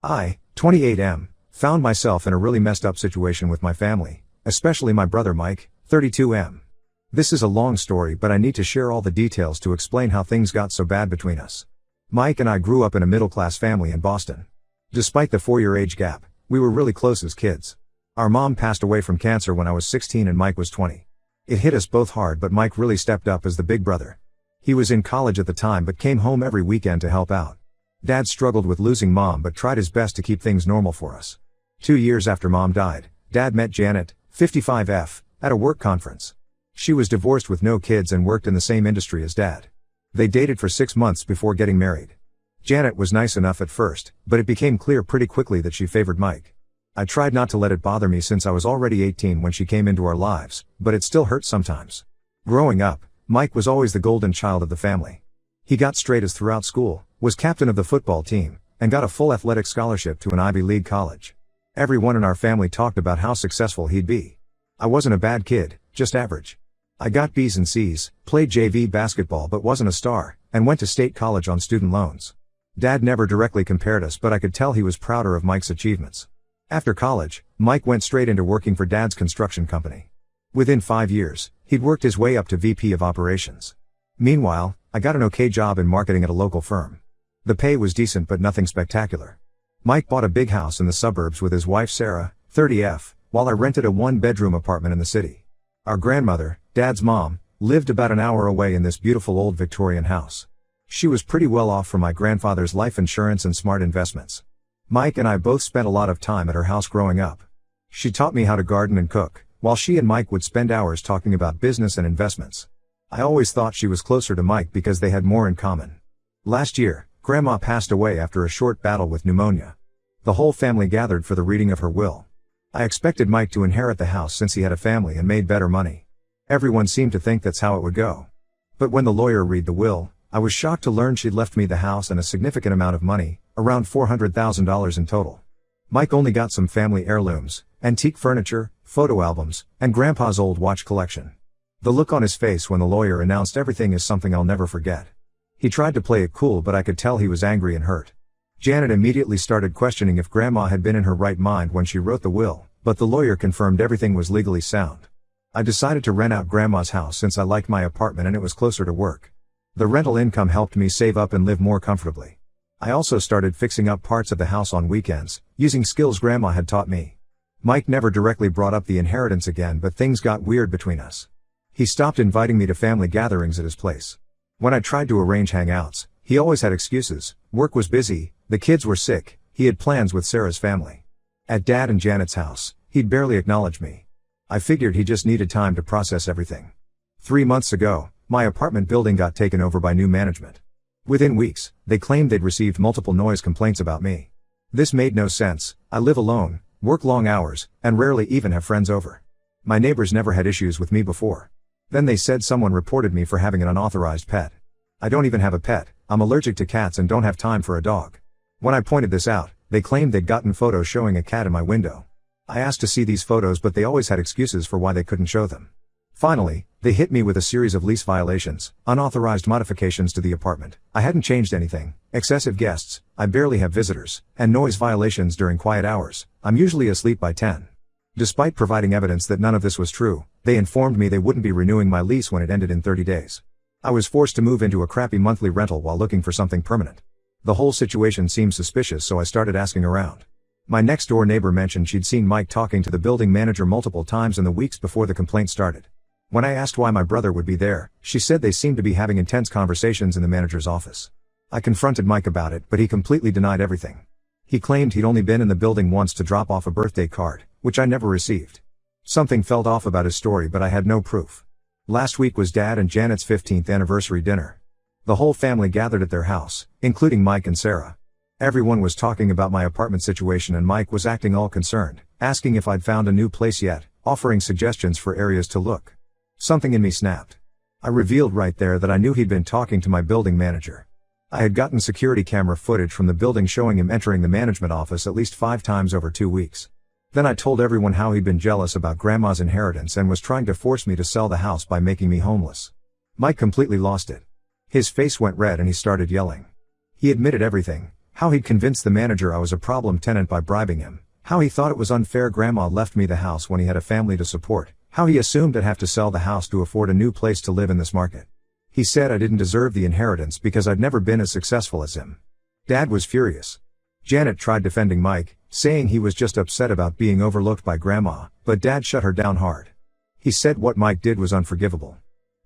I, 28M, found myself in a really messed up situation with my family, especially my brother Mike, 32M. This is a long story, but I need to share all the details to explain how things got so bad between us. Mike and I grew up in a middle-class family in Boston. Despite the 4-year age gap, we were really close as kids. Our mom passed away from cancer when I was 16 and Mike was 20. It hit us both hard, but Mike really stepped up as the big brother. He was in college at the time but came home every weekend to help out. Dad struggled with losing mom but tried his best to keep things normal for us. 2 years after mom died, Dad met Janet, 55F, at a work conference. She was divorced with no kids and worked in the same industry as Dad. They dated for 6 months before getting married. Janet was nice enough at first, but it became clear pretty quickly that she favored Mike. I tried not to let it bother me since I was already 18 when she came into our lives, but it still hurt sometimes. Growing up, Mike was always the golden child of the family. He got straight A's throughout school, was captain of the football team, and got a full athletic scholarship to an Ivy League college. Everyone in our family talked about how successful he'd be. I wasn't a bad kid, just average. I got B's and C's, played JV basketball but wasn't a star, and went to state college on student loans. Dad never directly compared us, but I could tell he was prouder of Mike's achievements. After college, Mike went straight into working for Dad's construction company. Within 5 years, he'd worked his way up to VP of operations. Meanwhile, I got an okay job in marketing at a local firm. The pay was decent but nothing spectacular. Mike bought a big house in the suburbs with his wife Sarah, 30F, while I rented a 1-bedroom apartment in the city. Our grandmother, Dad's mom, lived about an hour away in this beautiful old Victorian house. She was pretty well off from my grandfather's life insurance and smart investments. Mike and I both spent a lot of time at her house growing up. She taught me how to garden and cook, while she and Mike would spend hours talking about business and investments. I always thought she was closer to Mike because they had more in common. Last year, Grandma passed away after a short battle with pneumonia. The whole family gathered for the reading of her will. I expected Mike to inherit the house since he had a family and made better money. Everyone seemed to think that's how it would go. But when the lawyer read the will, I was shocked to learn she'd left me the house and a significant amount of money, around $400,000 in total. Mike only got some family heirlooms, antique furniture, photo albums, and Grandpa's old watch collection. The look on his face when the lawyer announced everything is something I'll never forget. He tried to play it cool, but I could tell he was angry and hurt. Janet immediately started questioning if Grandma had been in her right mind when she wrote the will, but the lawyer confirmed everything was legally sound. I decided to rent out Grandma's house since I liked my apartment and it was closer to work. The rental income helped me save up and live more comfortably. I also started fixing up parts of the house on weekends, using skills Grandma had taught me. Mike never directly brought up the inheritance again, but things got weird between us. He stopped inviting me to family gatherings at his place. When I tried to arrange hangouts, he always had excuses. Work was busy, the kids were sick, he had plans with Sarah's family. At Dad and Janet's house, he'd barely acknowledge me. I figured he just needed time to process everything. 3 months ago, my apartment building got taken over by new management. Within weeks, they claimed they'd received multiple noise complaints about me. This made no sense. I live alone, work long hours, and rarely even have friends over. My neighbors never had issues with me before. Then they said someone reported me for having an unauthorized pet. I don't even have a pet, I'm allergic to cats and don't have time for a dog. When I pointed this out, they claimed they'd gotten photos showing a cat in my window. I asked to see these photos, but they always had excuses for why they couldn't show them. Finally, they hit me with a series of lease violations, unauthorized modifications to the apartment. I hadn't changed anything, excessive guests, I barely have visitors, and noise violations during quiet hours. I'm usually asleep by 10. Despite providing evidence that none of this was true, they informed me they wouldn't be renewing my lease when it ended in 30 days. I was forced to move into a crappy monthly rental while looking for something permanent. The whole situation seemed suspicious, so I started asking around. My next door neighbor mentioned she'd seen Mike talking to the building manager multiple times in the weeks before the complaint started. When I asked why my brother would be there, she said they seemed to be having intense conversations in the manager's office. I confronted Mike about it, but he completely denied everything. He claimed he'd only been in the building once to drop off a birthday card, which I never received. Something felt off about his story, but I had no proof. Last week was Dad and Janet's 15th anniversary dinner. The whole family gathered at their house, including Mike and Sarah. Everyone was talking about my apartment situation and Mike was acting all concerned, asking if I'd found a new place yet, offering suggestions for areas to look. Something in me snapped. I revealed right there that I knew he'd been talking to my building manager. I had gotten security camera footage from the building showing him entering the management office at least 5 times over 2 weeks. Then I told everyone how he'd been jealous about Grandma's inheritance and was trying to force me to sell the house by making me homeless. Mike completely lost it. His face went red and he started yelling. He admitted everything, How he'd convinced the manager I was a problem tenant by bribing him. How he thought it was unfair Grandma left me the house when he had a family to support. How he assumed I'd have to sell the house to afford a new place to live in this market. He said I didn't deserve the inheritance because I'd never been as successful as him. Dad was furious. Janet tried defending Mike, saying he was just upset about being overlooked by Grandma, but Dad shut her down hard. He said what Mike did was unforgivable.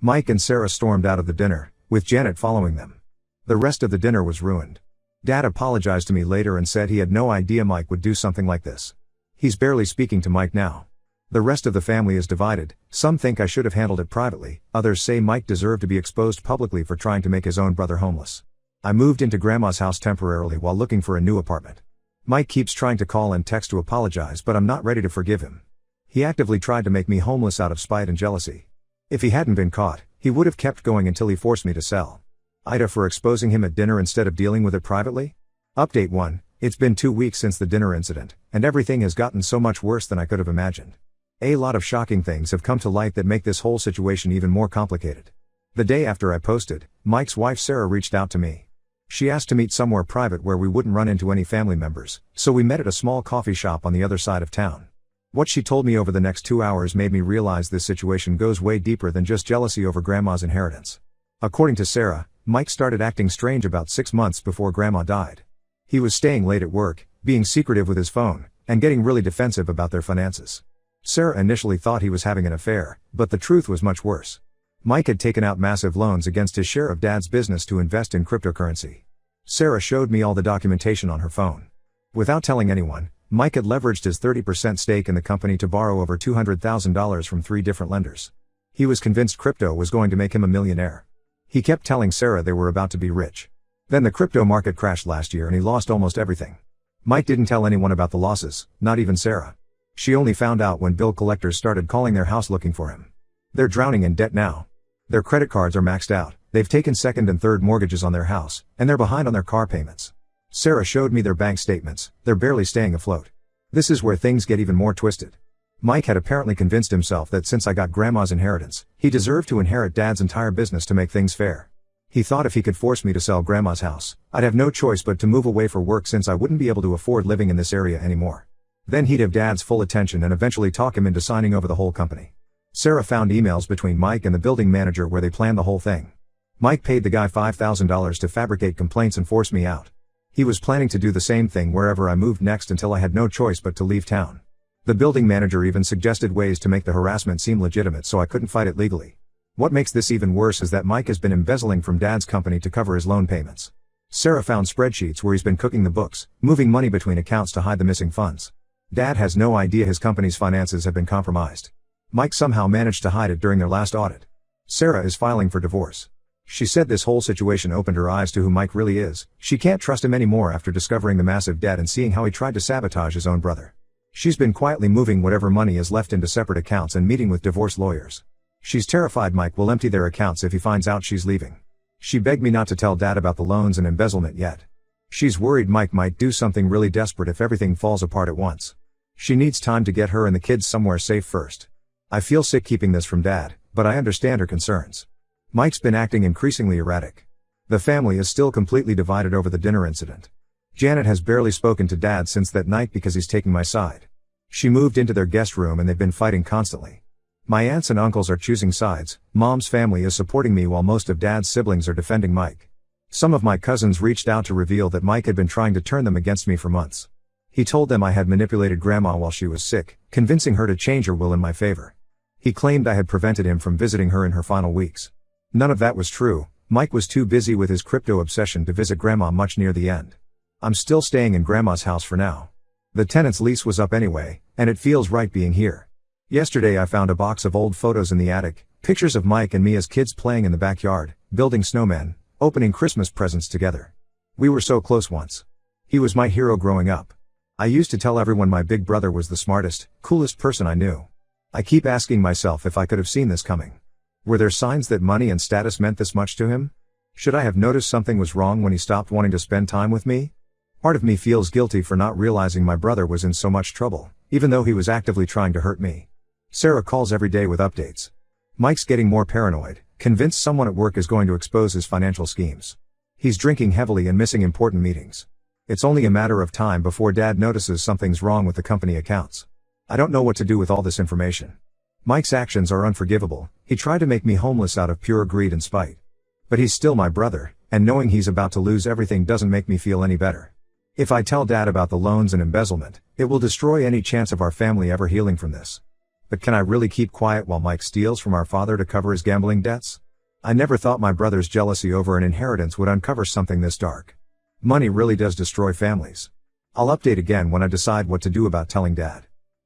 Mike and Sarah stormed out of the dinner, with Janet following them. The rest of the dinner was ruined. Dad apologized to me later and said he had no idea Mike would do something like this. He's barely speaking to Mike now. The rest of the family is divided. Some think I should have handled it privately, others say Mike deserved to be exposed publicly for trying to make his own brother homeless. I moved into Grandma's house temporarily while looking for a new apartment. Mike keeps trying to call and text to apologize, but I'm not ready to forgive him. He actively tried to make me homeless out of spite and jealousy. If he hadn't been caught, he would have kept going until he forced me to sell. Ida for exposing him at dinner instead of dealing with it privately? Update 1. It's been 2 weeks since the dinner incident, and everything has gotten so much worse than I could have imagined. A lot of shocking things have come to light that make this whole situation even more complicated. The day after I posted, Mike's wife Sarah reached out to me. She asked to meet somewhere private where we wouldn't run into any family members, so we met at a small coffee shop on the other side of town. What she told me over the next 2 hours made me realize this situation goes way deeper than just jealousy over Grandma's inheritance. According to Sarah, Mike started acting strange about 6 months before Grandma died. He was staying late at work, being secretive with his phone, and getting really defensive about their finances. Sarah initially thought he was having an affair, but the truth was much worse. Mike had taken out massive loans against his share of Dad's business to invest in cryptocurrency. Sarah showed me all the documentation on her phone. Without telling anyone, Mike had leveraged his 30% stake in the company to borrow over $200,000 from 3 different lenders. He was convinced crypto was going to make him a millionaire. He kept telling Sarah they were about to be rich. Then the crypto market crashed last year and he lost almost everything. Mike didn't tell anyone about the losses, not even Sarah. She only found out when bill collectors started calling their house looking for him. They're drowning in debt now. Their credit cards are maxed out, they've taken second and third mortgages on their house, and they're behind on their car payments. Sarah showed me their bank statements, they're barely staying afloat. This is where things get even more twisted. Mike had apparently convinced himself that since I got Grandma's inheritance, he deserved to inherit Dad's entire business to make things fair. He thought if he could force me to sell Grandma's house, I'd have no choice but to move away for work since I wouldn't be able to afford living in this area anymore. Then he'd have Dad's full attention and eventually talk him into signing over the whole company. Sarah found emails between Mike and the building manager where they planned the whole thing. Mike paid the guy $5,000 to fabricate complaints and force me out. He was planning to do the same thing wherever I moved next until I had no choice but to leave town. The building manager even suggested ways to make the harassment seem legitimate so I couldn't fight it legally. What makes this even worse is that Mike has been embezzling from Dad's company to cover his loan payments. Sarah found spreadsheets where he's been cooking the books, moving money between accounts to hide the missing funds. Dad has no idea his company's finances have been compromised. Mike somehow managed to hide it during their last audit. Sarah is filing for divorce. She said this whole situation opened her eyes to who Mike really is. She can't trust him anymore after discovering the massive debt and seeing how he tried to sabotage his own brother. She's been quietly moving whatever money is left into separate accounts and meeting with divorce lawyers. She's terrified Mike will empty their accounts if he finds out she's leaving. She begged me not to tell Dad about the loans and embezzlement yet. She's worried Mike might do something really desperate if everything falls apart at once. She needs time to get her and the kids somewhere safe first. I feel sick keeping this from Dad, but I understand her concerns. Mike's been acting increasingly erratic. The family is still completely divided over the dinner incident. Janet has barely spoken to Dad since that night because he's taking my side. She moved into their guest room and they've been fighting constantly. My aunts and uncles are choosing sides. Mom's family is supporting me while most of Dad's siblings are defending Mike. Some of my cousins reached out to reveal that Mike had been trying to turn them against me for months. He told them I had manipulated Grandma while she was sick, convincing her to change her will in my favor. He claimed I had prevented him from visiting her in her final weeks. None of that was true. Mike was too busy with his crypto obsession to visit Grandma much near the end. I'm still staying in Grandma's house for now. The tenant's lease was up anyway, and it feels right being here. Yesterday I found a box of old photos in the attic, pictures of Mike and me as kids playing in the backyard, building snowmen, opening Christmas presents together. We were so close once. He was my hero growing up. I used to tell everyone my big brother was the smartest, coolest person I knew. I keep asking myself if I could have seen this coming. Were there signs that money and status meant this much to him? Should I have noticed something was wrong when he stopped wanting to spend time with me? Part of me feels guilty for not realizing my brother was in so much trouble, even though he was actively trying to hurt me. Sarah calls every day with updates. Mike's getting more paranoid, convinced someone at work is going to expose his financial schemes. He's drinking heavily and missing important meetings. It's only a matter of time before Dad notices something's wrong with the company accounts. I don't know what to do with all this information. Mike's actions are unforgivable. He tried to make me homeless out of pure greed and spite. But he's still my brother, and knowing he's about to lose everything doesn't make me feel any better. If I tell Dad about the loans and embezzlement, it will destroy any chance of our family ever healing from this. But can I really keep quiet while Mike steals from our father to cover his gambling debts? I never thought my brother's jealousy over an inheritance would uncover something this dark. Money really does destroy families. I'll update again when I decide what to do about telling Dad.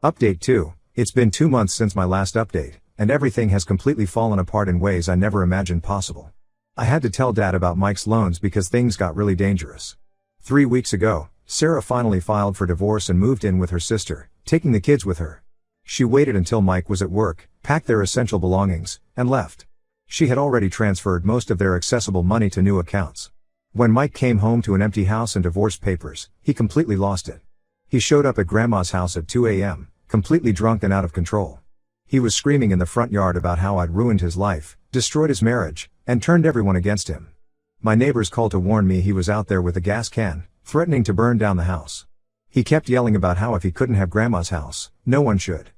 Update 2. It's been 2 months since my last update, and everything has completely fallen apart in ways I never imagined possible. I had to tell Dad about Mike's loans because things got really dangerous. 3 weeks ago, Sarah finally filed for divorce and moved in with her sister, taking the kids with her. She waited until Mike was at work, packed their essential belongings, and left. She had already transferred most of their accessible money to new accounts. When Mike came home to an empty house and divorce papers, he completely lost it. He showed up at Grandma's house at 2 a.m., completely drunk and out of control. He was screaming in the front yard about how I'd ruined his life, destroyed his marriage, and turned everyone against him. My neighbors called to warn me he was out there with a gas can, threatening to burn down the house. He kept yelling about how if he couldn't have Grandma's house, no one should.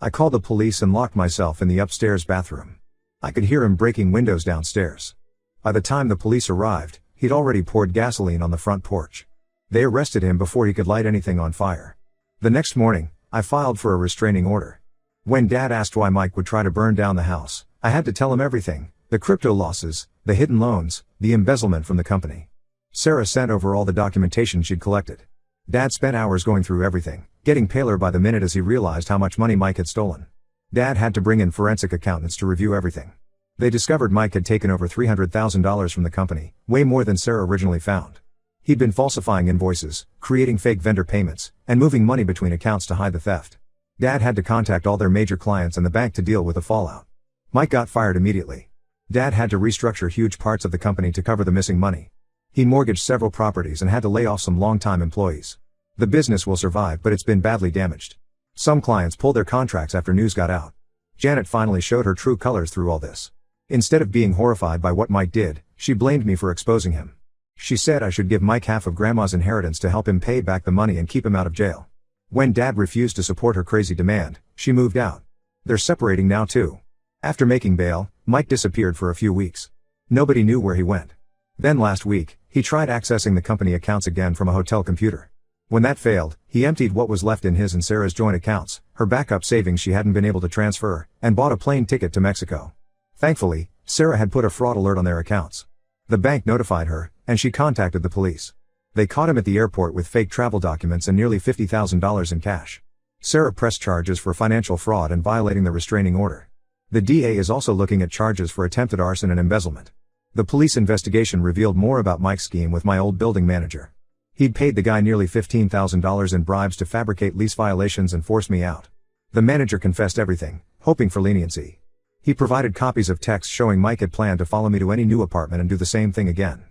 I called the police and locked myself in the upstairs bathroom. I could hear him breaking windows downstairs. By the time the police arrived, he'd already poured gasoline on the front porch. They arrested him before he could light anything on fire. The next morning, I filed for a restraining order. When Dad asked why Mike would try to burn down the house, I had to tell him everything: the crypto losses, the hidden loans, the embezzlement from the company. Sarah sent over all the documentation she'd collected. Dad spent hours going through everything, getting paler by the minute as he realized how much money Mike had stolen. Dad had to bring in forensic accountants to review everything. They discovered Mike had taken over $300,000 from the company, way more than Sarah originally found. He'd been falsifying invoices, creating fake vendor payments, and moving money between accounts to hide the theft. Dad had to contact all their major clients and the bank to deal with the fallout. Mike got fired immediately. Dad had to restructure huge parts of the company to cover the missing money. He mortgaged several properties and had to lay off some long-time employees. The business will survive, but it's been badly damaged. Some clients pulled their contracts after news got out. Janet finally showed her true colors through all this. Instead of being horrified by what Mike did, she blamed me for exposing him. She said I should give Mike half of Grandma's inheritance to help him pay back the money and keep him out of jail. When Dad refused to support her crazy demand, she moved out. They're separating now too. After making bail, Mike disappeared for a few weeks. Nobody knew where he went. Then last week, he tried accessing the company accounts again from a hotel computer. When that failed, he emptied what was left in his and Sarah's joint accounts, her backup savings she hadn't been able to transfer, and bought a plane ticket to Mexico. Thankfully, Sarah had put a fraud alert on their accounts. The bank notified her, and she contacted the police. They caught him at the airport with fake travel documents and nearly $50,000 in cash. Sarah pressed charges for financial fraud and violating the restraining order. The DA is also looking at charges for attempted arson and embezzlement. The police investigation revealed more about Mike's scheme with my old building manager. He'd paid the guy nearly $15,000 in bribes to fabricate lease violations and force me out. The manager confessed everything, hoping for leniency. He provided copies of texts showing Mike had planned to follow me to any new apartment and do the same thing again.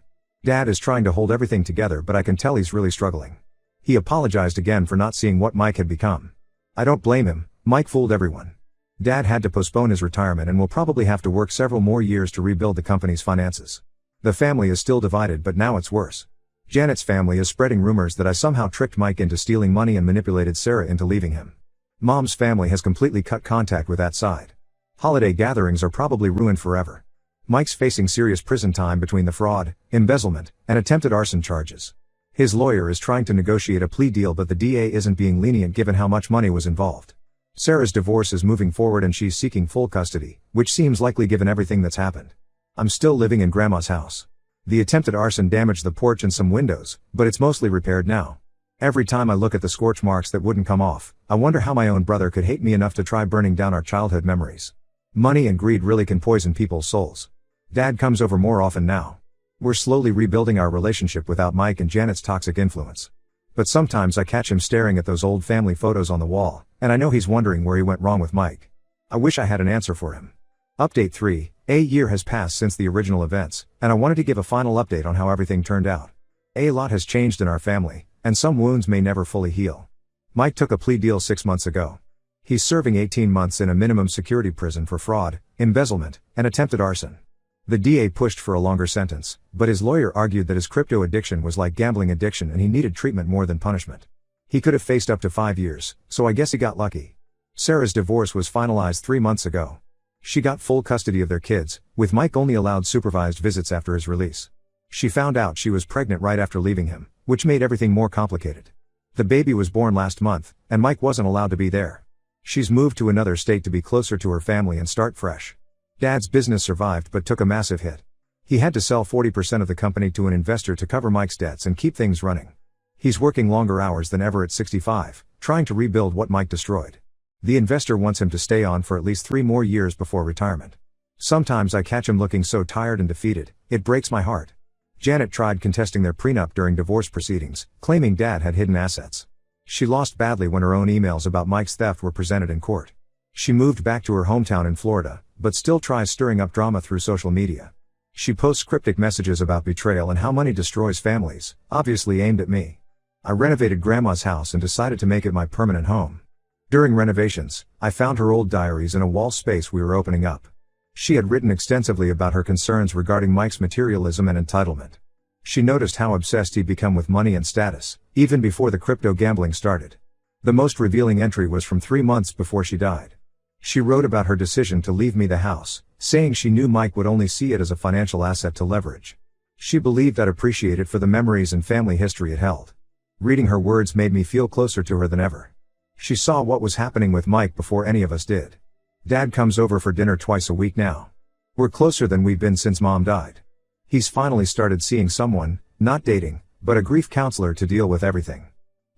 Dad is trying to hold everything together, but I can tell he's really struggling. He apologized again for not seeing what Mike had become. I don't blame him. Mike fooled everyone. Dad had to postpone his retirement and will probably have to work several more years to rebuild the company's finances. The family is still divided, but now it's worse. Janet's family is spreading rumors that I somehow tricked Mike into stealing money and manipulated Sarah into leaving him. Mom's family has completely cut contact with that side. Holiday gatherings are probably ruined forever. Mike's facing serious prison time between the fraud, embezzlement, and attempted arson charges. His lawyer is trying to negotiate a plea deal, but the DA isn't being lenient given how much money was involved. Sarah's divorce is moving forward and she's seeking full custody, which seems likely given everything that's happened. I'm still living in Grandma's house. The attempted arson damaged the porch and some windows, but it's mostly repaired now. Every time I look at the scorch marks that wouldn't come off, I wonder how my own brother could hate me enough to try burning down our childhood memories. Money and greed really can poison people's souls. Dad comes over more often now. We're slowly rebuilding our relationship without Mike and Janet's toxic influence. But sometimes I catch him staring at those old family photos on the wall, and I know he's wondering where he went wrong with Mike. I wish I had an answer for him. Update 3. A year has passed since the original events, and I wanted to give a final update on how everything turned out. A lot has changed in our family, and some wounds may never fully heal. Mike took a plea deal 6 months ago. He's serving 18 months in a minimum security prison for fraud, embezzlement, and attempted arson. The DA pushed for a longer sentence, but his lawyer argued that his crypto addiction was like gambling addiction and he needed treatment more than punishment. He could have faced up to 5 years, so I guess he got lucky. Sarah's divorce was finalized 3 months ago. She got full custody of their kids, with Mike only allowed supervised visits after his release. She found out she was pregnant right after leaving him, which made everything more complicated. The baby was born last month, and Mike wasn't allowed to be there. She's moved to another state to be closer to her family and start fresh. Dad's business survived but took a massive hit. He had to sell 40% of the company to an investor to cover Mike's debts and keep things running. He's working longer hours than ever at 65, trying to rebuild what Mike destroyed. The investor wants him to stay on for at least 3 more years before retirement. Sometimes I catch him looking so tired and defeated, it breaks my heart. Janet tried contesting their prenup during divorce proceedings, claiming Dad had hidden assets. She lost badly when her own emails about Mike's theft were presented in court. She moved back to her hometown in Florida, but still tries stirring up drama through social media. She posts cryptic messages about betrayal and how money destroys families, obviously aimed at me. I renovated Grandma's house and decided to make it my permanent home. During renovations, I found her old diaries in a wall space we were opening up. She had written extensively about her concerns regarding Mike's materialism and entitlement. She noticed how obsessed he'd become with money and status, even before the crypto gambling started. The most revealing entry was from 3 months before she died. She wrote about her decision to leave me the house, saying she knew Mike would only see it as a financial asset to leverage. She believed I'd appreciate it for the memories and family history it held. Reading her words made me feel closer to her than ever. She saw what was happening with Mike before any of us did. Dad comes over for dinner twice a week now. We're closer than we've been since Mom died. He's finally started seeing someone, not dating, but a grief counselor to deal with everything.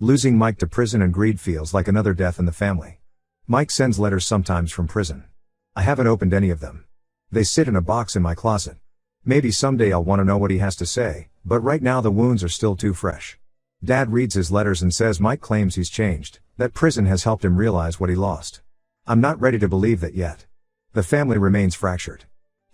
Losing Mike to prison and greed feels like another death in the family. Mike sends letters sometimes from prison. I haven't opened any of them. They sit in a box in my closet. Maybe someday I'll want to know what he has to say, but right now the wounds are still too fresh. Dad reads his letters and says Mike claims he's changed, that prison has helped him realize what he lost. I'm not ready to believe that yet. The family remains fractured.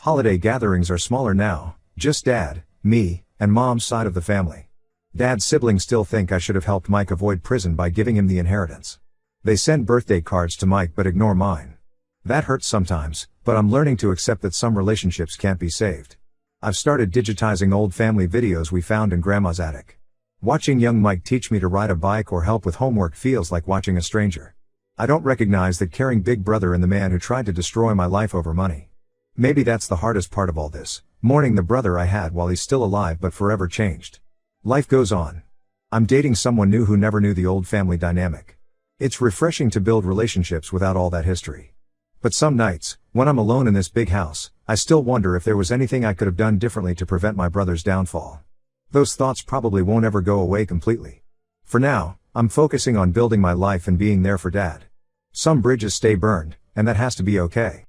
Holiday gatherings are smaller now, just Dad, me, and Mom's side of the family. Dad's siblings still think I should have helped Mike avoid prison by giving him the inheritance. They send birthday cards to Mike but ignore mine. That hurts sometimes, but I'm learning to accept that some relationships can't be saved. I've started digitizing old family videos we found in Grandma's attic. Watching young Mike teach me to ride a bike or help with homework feels like watching a stranger. I don't recognize that caring big brother in the man who tried to destroy my life over money. Maybe that's the hardest part of all this, mourning the brother I had while he's still alive but forever changed. Life goes on. I'm dating someone new who never knew the old family dynamic. It's refreshing to build relationships without all that history. But some nights, when I'm alone in this big house, I still wonder if there was anything I could have done differently to prevent my brother's downfall. Those thoughts probably won't ever go away completely. For now, I'm focusing on building my life and being there for Dad. Some bridges stay burned, and that has to be okay.